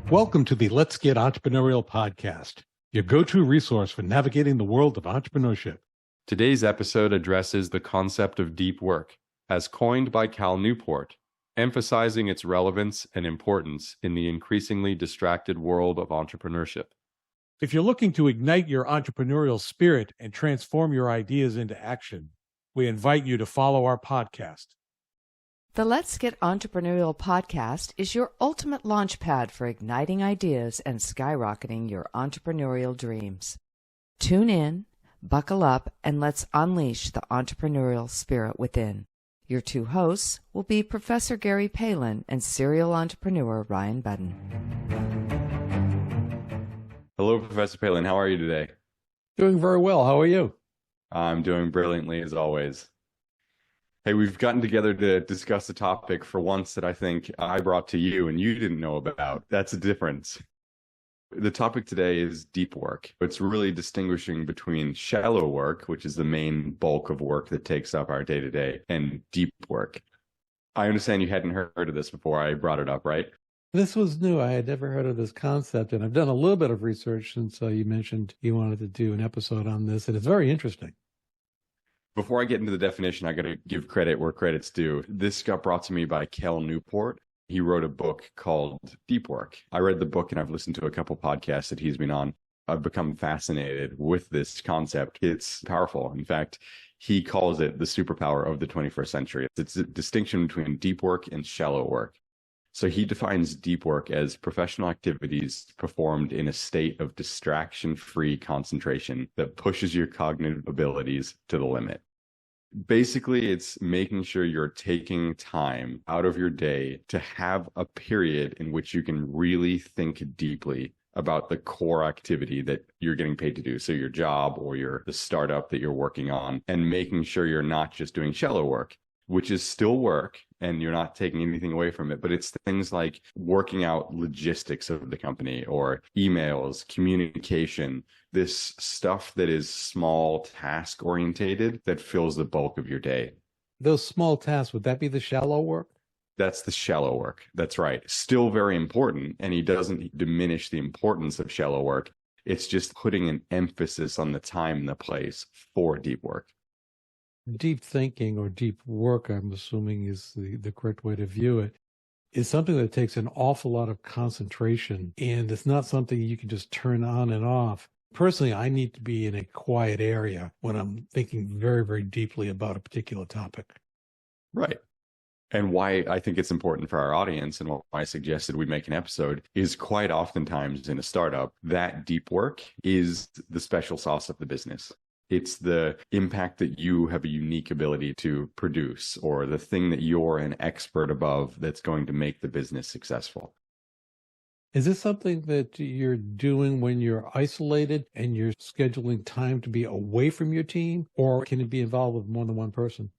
Welcome to the Let's Get Entrepreneurial podcast, your go-to resource for navigating the world of entrepreneurship. Today's episode addresses the concept of deep work, as coined by Cal Newport, emphasizing its relevance and importance in the increasingly distracted world of entrepreneurship. If you're looking to ignite your entrepreneurial spirit and transform your ideas into action, we invite you to follow our podcast. The Let's Get Entrepreneurial podcast is your ultimate launchpad for igniting ideas and skyrocketing your entrepreneurial dreams. Tune in, buckle up, and let's unleash the entrepreneurial spirit within. Your two hosts will be Professor Gary Palin and serial entrepreneur Ryan Budden. Hello, Professor Palin. How are you today? Doing very well. How are you? I'm doing brilliantly, as always. Hey, we've gotten together to discuss a topic for once that I think I brought to you and you didn't know about. That's a difference. The topic today is deep work. It's really distinguishing between shallow work, which is the main bulk of work that takes up our day-to-day, and deep work. I understand you hadn't heard of this before I brought it up, right? This was new. I had never heard of this concept, and I've done a little bit of research since you mentioned you wanted to do an episode on this, and it's very interesting. Before I get into the definition, I got to give credit where credit's due. This got brought to me by Cal Newport. He wrote a book called Deep Work. I read the book and I've listened to a couple podcasts that he's been on. I've become fascinated with this concept. It's powerful. In fact, he calls it the superpower of the 21st century. It's a distinction between deep work and shallow work. So he defines deep work as professional activities performed in a state of distraction-free concentration that pushes your cognitive abilities to the limit. Basically, it's making sure you're taking time out of your day to have a period in which you can really think deeply about the core activity that you're getting paid to do. So your job or the startup that you're working on, and making sure you're not just doing shallow work, which is still work and you're not taking anything away from it. But it's things like working out logistics of the company or emails, communication, this stuff that is small task orientated that fills the bulk of your day. Those small tasks, would that be the shallow work? That's the shallow work. That's right. Still very important. And he doesn't diminish the importance of shallow work. It's just putting an emphasis on the time and the place for deep work. Deep thinking or deep work, I'm assuming is the correct way to view it, is something that takes an awful lot of concentration, and it's not something you can just turn on and off. Personally, I need to be in a quiet area when I'm thinking very, very deeply about a particular topic. Right. And why I think it's important for our audience and why I suggested we make an episode is quite oftentimes in a startup, that deep work is the special sauce of the business. It's the impact that you have a unique ability to produce, or the thing that you're an expert above that's going to make the business successful. Is this something that you're doing when you're isolated and you're scheduling time to be away from your team, or can it be involved with more than one person?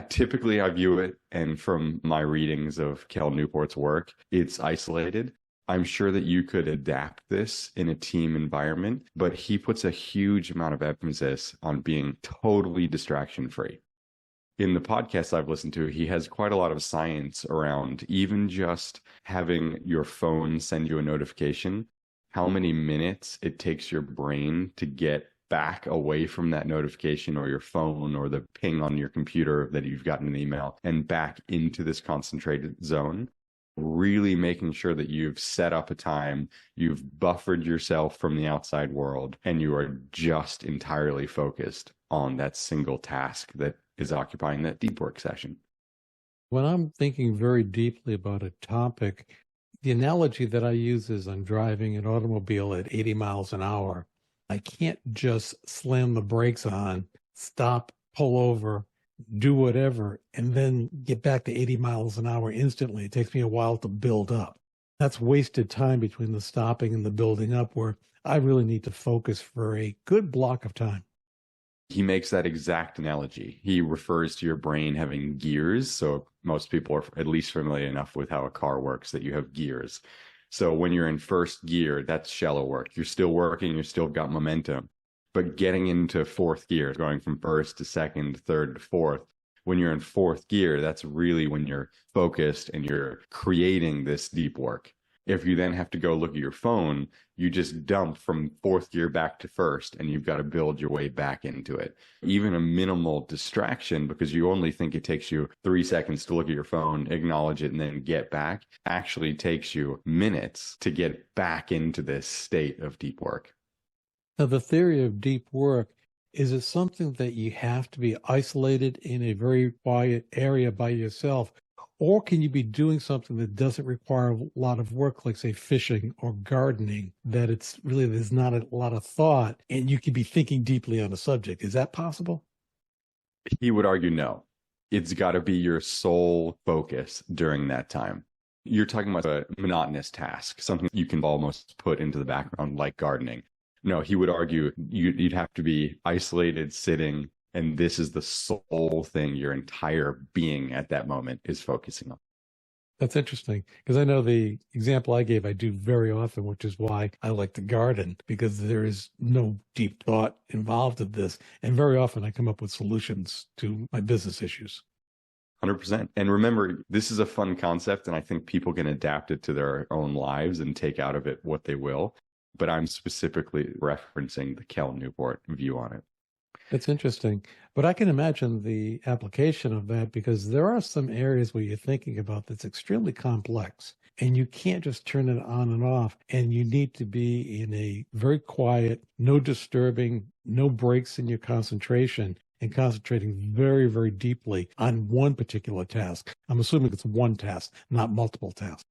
Typically, I view it, and from my readings of Cal Newport's work, it's isolated. I'm sure that you could adapt this in a team environment, but he puts a huge amount of emphasis on being totally distraction-free. In the podcasts I've listened to, he has quite a lot of science around even just having your phone send you a notification, how many minutes it takes your brain to get back away from that notification or your phone or the ping on your computer that you've gotten an email and back into this concentrated zone. Really making sure that you've set up a time, you've buffered yourself from the outside world, and you are just entirely focused on that single task that is occupying that deep work session. When I'm thinking very deeply about a topic, the analogy that I use is I'm driving an automobile at 80 miles an hour. I can't just slam the brakes on, stop, pull over, do whatever, and then get back to 80 miles an hour instantly. It takes me a while to build up. That's wasted time between the stopping and the building up, where I really need to focus for a good block of time. He makes that exact analogy. He refers to your brain having gears. So most people are at least familiar enough with how a car works that you have gears. So when you're in first gear, that's shallow work. You're still working, you've still got momentum. But getting into fourth gear, going from first to second, third to fourth, when you're in fourth gear, that's really when you're focused and you're creating this deep work. If you then have to go look at your phone, you just dump from fourth gear back to first, and you've got to build your way back into it. Even a minimal distraction, because you only think it takes you 3 seconds to look at your phone, acknowledge it, and then get back, actually takes you minutes to get back into this state of deep work. Now, the theory of deep work, is it something that you have to be isolated in a very quiet area by yourself? Or can you be doing something that doesn't require a lot of work, like, say, fishing or gardening, that it's really, there's not a lot of thought and you can be thinking deeply on a subject? Is that possible? He would argue no. It's got to be your sole focus during that time. You're talking about a monotonous task, something you can almost put into the background, like gardening. No, he would argue you'd have to be isolated, sitting, and this is the sole thing your entire being at that moment is focusing on. That's interesting, because I know the example I gave I do very often, which is why I like to garden, because there is no deep thought involved in this. And very often I come up with solutions to my business issues. 100%. And remember, this is a fun concept, and I think people can adapt it to their own lives and take out of it what they will. But I'm specifically referencing the Cal Newport view on it. That's interesting. But I can imagine the application of that, because there are some areas where you're thinking about that's extremely complex, and you can't just turn it on and off. And you need to be in a very quiet, no disturbing, no breaks in your concentration, and concentrating very, very deeply on one particular task. I'm assuming it's one task, not multiple tasks.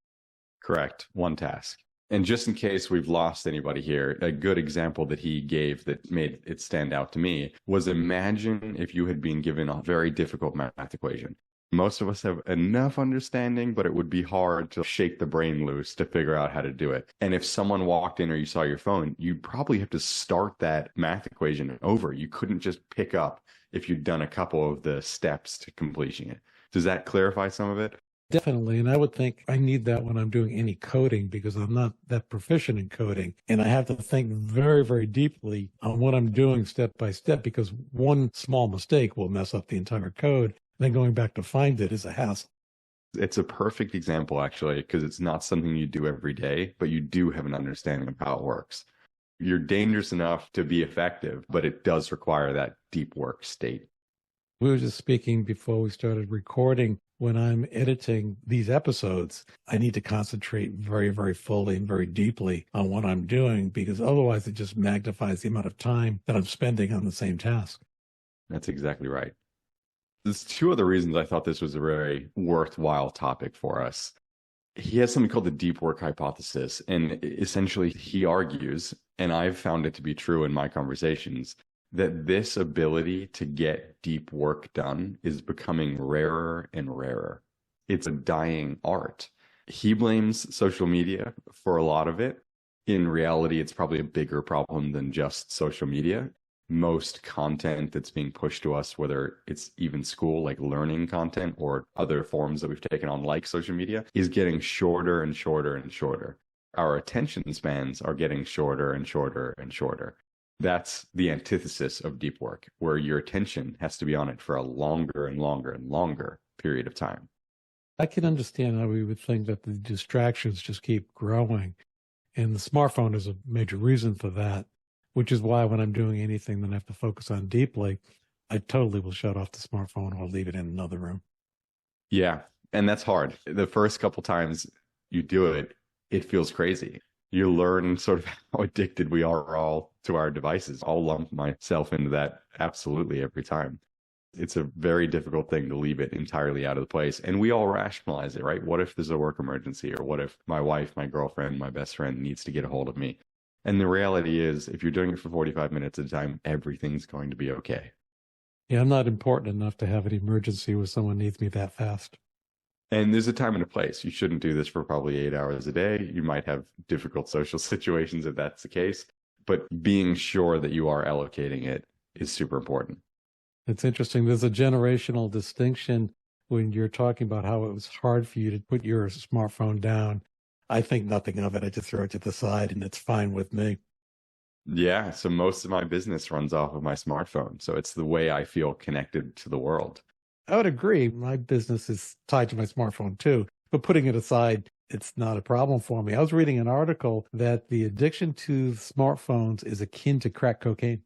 Correct. One task. And just in case we've lost anybody here, a good example that he gave that made it stand out to me was, imagine if you had been given a very difficult math equation. Most of us have enough understanding, but it would be hard to shake the brain loose to figure out how to do it. And if someone walked in or you saw your phone, you'd probably have to start that math equation over. You couldn't just pick up if you'd done a couple of the steps to completing it. Does that clarify some of it? Definitely. And I would think I need that when I'm doing any coding, because I'm not that proficient in coding. And I have to think very, very deeply on what I'm doing step by step, because one small mistake will mess up the entire code. Then going back to find it is a hassle. It's a perfect example, actually, because it's not something you do every day, but you do have an understanding of how it works. You're dangerous enough to be effective, but it does require that deep work state. We were just speaking before we started recording. When I'm editing these episodes, I need to concentrate very, very fully and very deeply on what I'm doing, because otherwise it just magnifies the amount of time that I'm spending on the same task. That's exactly right. There's two other reasons I thought this was a very worthwhile topic for us. He has something called the deep work hypothesis, and essentially he argues, and I've found it to be true in my conversations, that this ability to get deep work done is becoming rarer and rarer. It's a dying art. He blames social media for a lot of it. In reality, it's probably a bigger problem than just social media. Most content that's being pushed to us, whether it's even school, like learning content, or other forms that we've taken on, like social media, is getting shorter and shorter and shorter. Our attention spans are getting shorter and shorter and shorter. That's the antithesis of deep work, where your attention has to be on it for a longer and longer and longer period of time. I can understand how we would think that the distractions just keep growing. And the smartphone is a major reason for that, which is why when I'm doing anything that I have to focus on deeply, I totally will shut off the smartphone or leave it in another room. Yeah, and that's hard. The first couple times you do it, it feels crazy. You learn sort of how addicted we are all to our devices. I'll lump myself into that absolutely every time. It's a very difficult thing to leave it entirely out of the place. And we all rationalize it, right? What if there's a work emergency? Or what if my wife, my girlfriend, my best friend needs to get a hold of me? And the reality is, if you're doing it for 45 minutes at a time, everything's going to be okay. Yeah, I'm not important enough to have an emergency where someone needs me that fast. And there's a time and a place. You shouldn't do this for probably 8 hours a day. You might have difficult social situations if that's the case. But being sure that you are allocating it is super important. It's interesting. There's a generational distinction when you're talking about how it was hard for you to put your smartphone down. I think nothing of it. I just throw it to the side and it's fine with me. Yeah. So most of my business runs off of my smartphone. So it's the way I feel connected to the world. I would agree. My business is tied to my smartphone too, but putting it aside, it's not a problem for me. I was reading an article that the addiction to smartphones is akin to crack cocaine.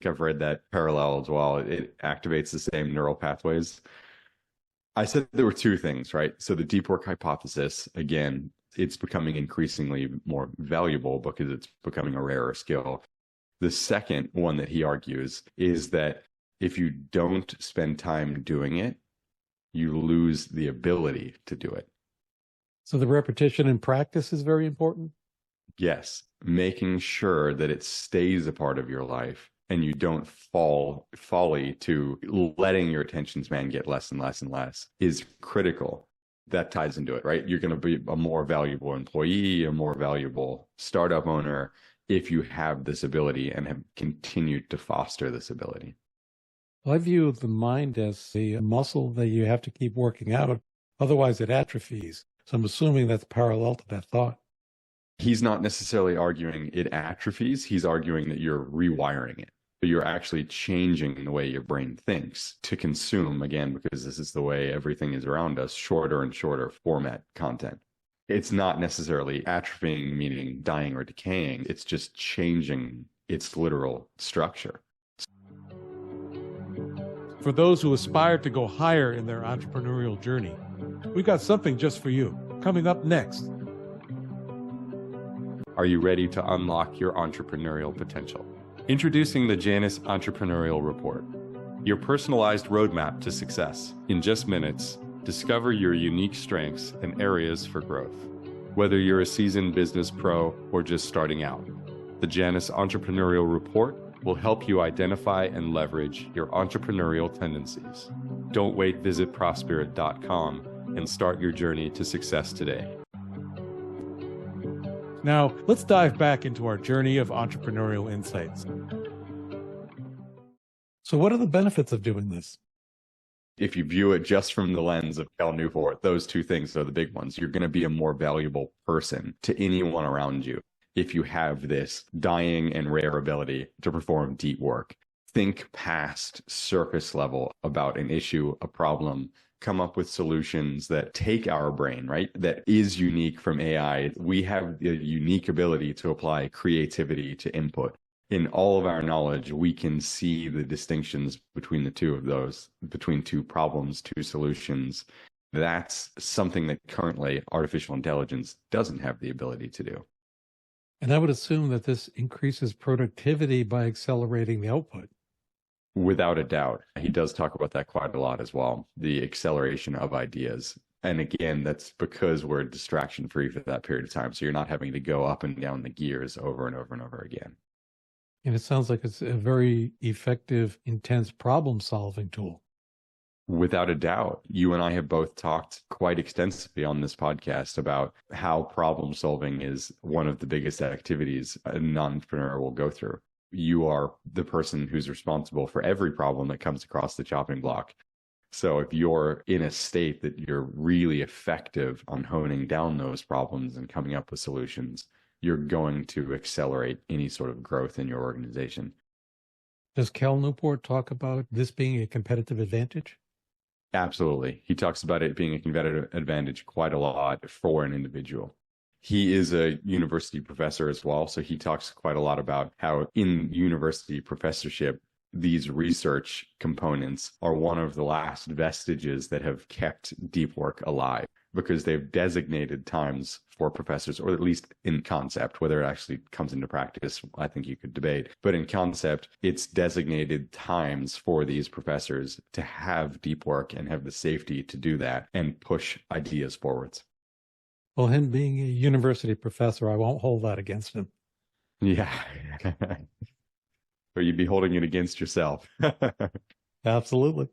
I've read that parallel as well. It activates the same neural pathways. I said there were two things, right? So the deep work hypothesis, again, it's becoming increasingly more valuable because it's becoming a rarer skill. The second one that he argues is that if you don't spend time doing it, you lose the ability to do it. So the repetition and practice is very important? Yes, making sure that it stays a part of your life and you don't fall folly to letting your attention span get less and less and less is critical. That ties into it, right? You're going to be a more valuable employee, a more valuable startup owner if you have this ability and have continued to foster this ability. Well, I view the mind as a muscle that you have to keep working out, otherwise it atrophies. So I'm assuming that's parallel to that thought. He's not necessarily arguing it atrophies. He's arguing that you're rewiring it. You're actually changing the way your brain thinks to consume, again, because this is the way everything is around us, shorter and shorter format content. It's not necessarily atrophying, meaning dying or decaying. It's just changing its literal structure. For those who aspire to go higher in their entrepreneurial journey, we've got something just for you. Coming up next. Are you ready to unlock your entrepreneurial potential? Introducing the Janus Entrepreneurial Report, your personalized roadmap to success. In just minutes, discover your unique strengths and areas for growth. Whether you're a seasoned business pro or just starting out, the Janus Entrepreneurial Report will help you identify and leverage your entrepreneurial tendencies. Don't wait, visit Prospirit.com and start your journey to success today. Now, let's dive back into our journey of entrepreneurial insights. So what are the benefits of doing this? If you view it just from the lens of Cal Newport, those two things are the big ones. You're going to be a more valuable person to anyone around you if you have this dying and rare ability to perform deep work. Think past surface level about an issue, a problem, come up with solutions that take our brain, right? That is unique from AI. We have the unique ability to apply creativity to input. In all of our knowledge, we can see the distinctions between the two of those, between two problems, two solutions. That's something that currently artificial intelligence doesn't have the ability to do. And I would assume that this increases productivity by accelerating the output. Without a doubt. He does talk about that quite a lot as well, the acceleration of ideas. And again, that's because we're distraction free for that period of time. So you're not having to go up and down the gears over and over and over again. And it sounds like it's a very effective, intense problem-solving tool. Without a doubt. You and I have both talked quite extensively on this podcast about how problem solving is one of the biggest activities an entrepreneur will go through. You are the person who's responsible for every problem that comes across the chopping block. So if you're in a state that you're really effective on honing down those problems and coming up with solutions, you're going to accelerate any sort of growth in your organization. Does Cal Newport talk about this being a competitive advantage? Absolutely. He talks about it being a competitive advantage quite a lot for an individual. He is a university professor as well, so he talks quite a lot about how in university professorship, these research components are one of the last vestiges that have kept deep work alive because they've designated times for professors, or at least in concept. Whether it actually comes into practice, I think you could debate. But in concept, it's designated times for these professors to have deep work and have the safety to do that and push ideas forwards. Well, him being a university professor, I won't hold that against him. Yeah. Or you'd be holding it against yourself. Absolutely.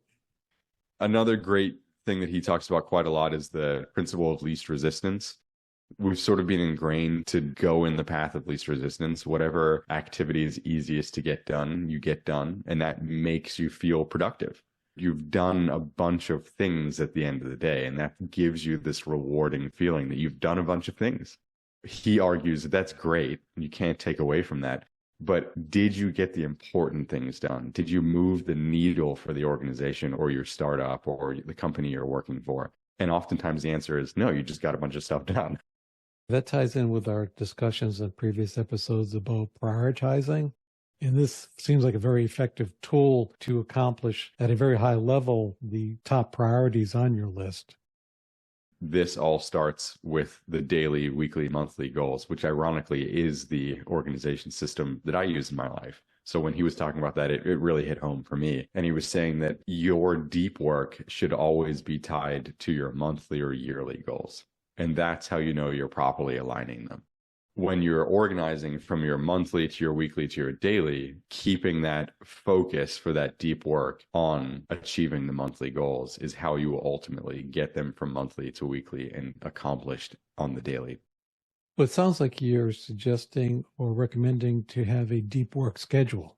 Another great thing that he talks about quite a lot is the principle of least resistance. We've sort of been ingrained to go in the path of least resistance. Whatever activity is easiest to get done, you get done, and that makes you feel productive. You've done a bunch of things at the end of the day, and that gives you this rewarding feeling that you've done a bunch of things. He argues that that's great. You can't take away from that. But did you get the important things done? Did you move the needle for the organization or your startup or the company you're working for? And oftentimes the answer is no, you just got a bunch of stuff done. That ties in with our discussions in previous episodes about prioritizing. And this seems like a very effective tool to accomplish at a very high level the top priorities on your list. This all starts with the daily, weekly, monthly goals, which ironically is the organization system that I use in my life. So when he was talking about that, it really hit home for me. And he was saying that your deep work should always be tied to your monthly or yearly goals. And that's how you know you're properly aligning them. When you're organizing from your monthly to your weekly to your daily, keeping that focus for that deep work on achieving the monthly goals is how you will ultimately get them from monthly to weekly and accomplished on the daily. Well, it sounds like you're suggesting or recommending to have a deep work schedule.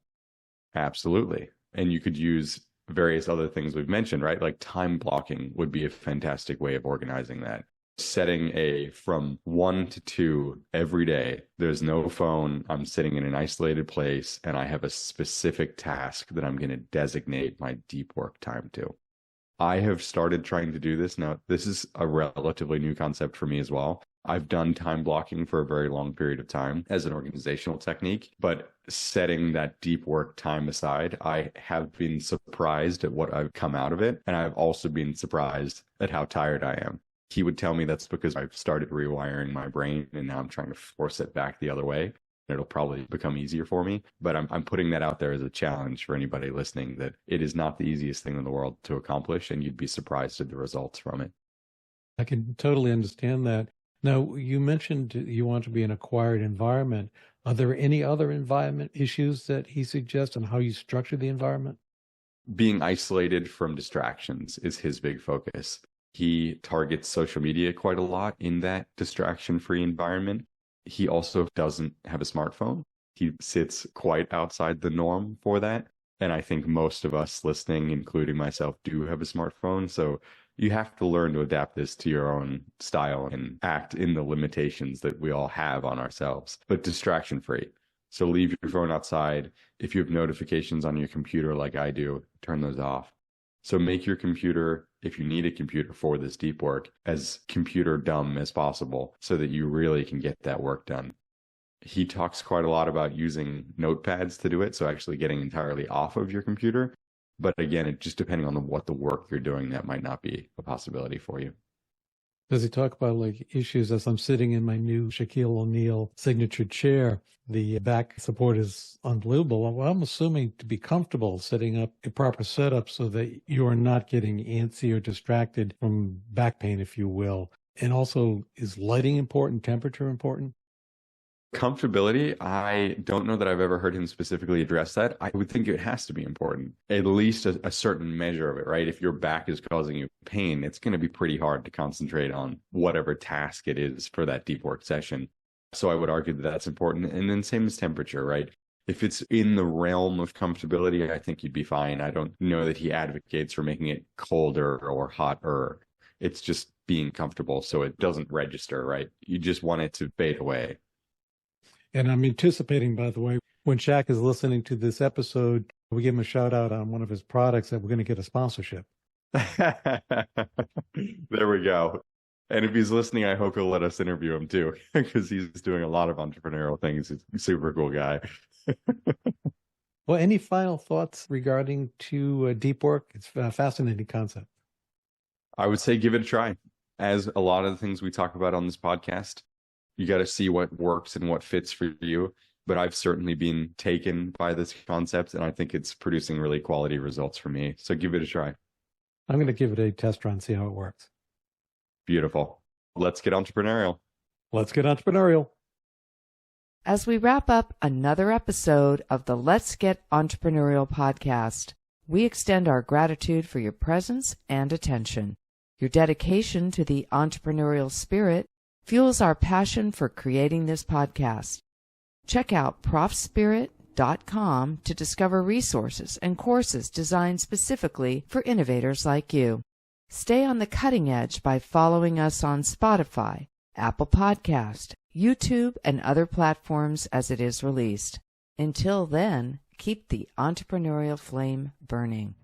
Absolutely. And you could use various other things we've mentioned, right? Like time blocking would be a fantastic way of organizing that. Setting a from 1 to 2 every day. There's no phone. I'm sitting in an isolated place and I have a specific task that I'm going to designate my deep work time to. I have started trying to do this. Now, this is a relatively new concept for me as well. I've done time blocking for a very long period of time as an organizational technique, but setting that deep work time aside, I have been surprised at what I've come out of it. And I've also been surprised at how tired I am. He would tell me that's because I've started rewiring my brain and now I'm trying to force it back the other way. It'll probably become easier for me, but I'm putting that out there as a challenge for anybody listening that it is not the easiest thing in the world to accomplish and you'd be surprised at the results from it. I can totally understand that. Now, you mentioned you want to be in a quiet environment. Are there any other environment issues that he suggests on how you structure the environment? Being isolated from distractions is his big focus. He targets social media quite a lot in that distraction-free environment. He also doesn't have a smartphone. He sits quite outside the norm for that. And I think most of us listening, including myself, do have a smartphone. So you have to learn to adapt this to your own style and act in the limitations that we all have on ourselves, but distraction-free. So leave your phone outside. If you have notifications on your computer like I do, turn those off. So make your computer, if you need a computer for this deep work, as computer dumb as possible so that you really can get that work done. He talks quite a lot about using notepads to do it, so actually getting entirely off of your computer. But again, it just depending on what the work you're doing, that might not be a possibility for you. Does he talk about like issues as I'm sitting in my new Shaquille O'Neal signature chair? The back support is unbelievable. Well, I'm assuming to be comfortable setting up a proper setup so that you are not getting antsy or distracted from back pain, if you will. And also, is lighting important, temperature important? Comfortability, I don't know that I've ever heard him specifically address that. I would think it has to be important, at least a certain measure of it, right? If your back is causing you pain, it's going to be pretty hard to concentrate on whatever task it is for that deep work session. So I would argue that that's important. And then same as temperature, right? If it's in the realm of comfortability, I think you'd be fine. I don't know that he advocates for making it colder or hotter. It's just being comfortable so it doesn't register, right? You just want it to fade away. And I'm anticipating, by the way, when Shaq is listening to this episode, we give him a shout out on one of his products that we're going to get a sponsorship. There we go. And if he's listening, I hope he'll let us interview him too, because he's doing a lot of entrepreneurial things. He's a super cool guy. Well, any final thoughts regarding to deep work? It's a fascinating concept. I would say give it a try. As a lot of the things we talk about on this podcast, you got to see what works and what fits for you. But I've certainly been taken by this concept, and I think it's producing really quality results for me. So give it a try. I'm going to give it a test run, see how it works. Beautiful. Let's get entrepreneurial. Let's get entrepreneurial. As we wrap up another episode of the Let's Get Entrepreneurial podcast, we extend our gratitude for your presence and attention. Your dedication to the entrepreneurial spirit fuels our passion for creating this podcast. Check out profspirit.com to discover resources and courses designed specifically for innovators like you. Stay on the cutting edge by following us on Spotify, Apple Podcast, YouTube, and other platforms as it is released. Until then, keep the entrepreneurial flame burning.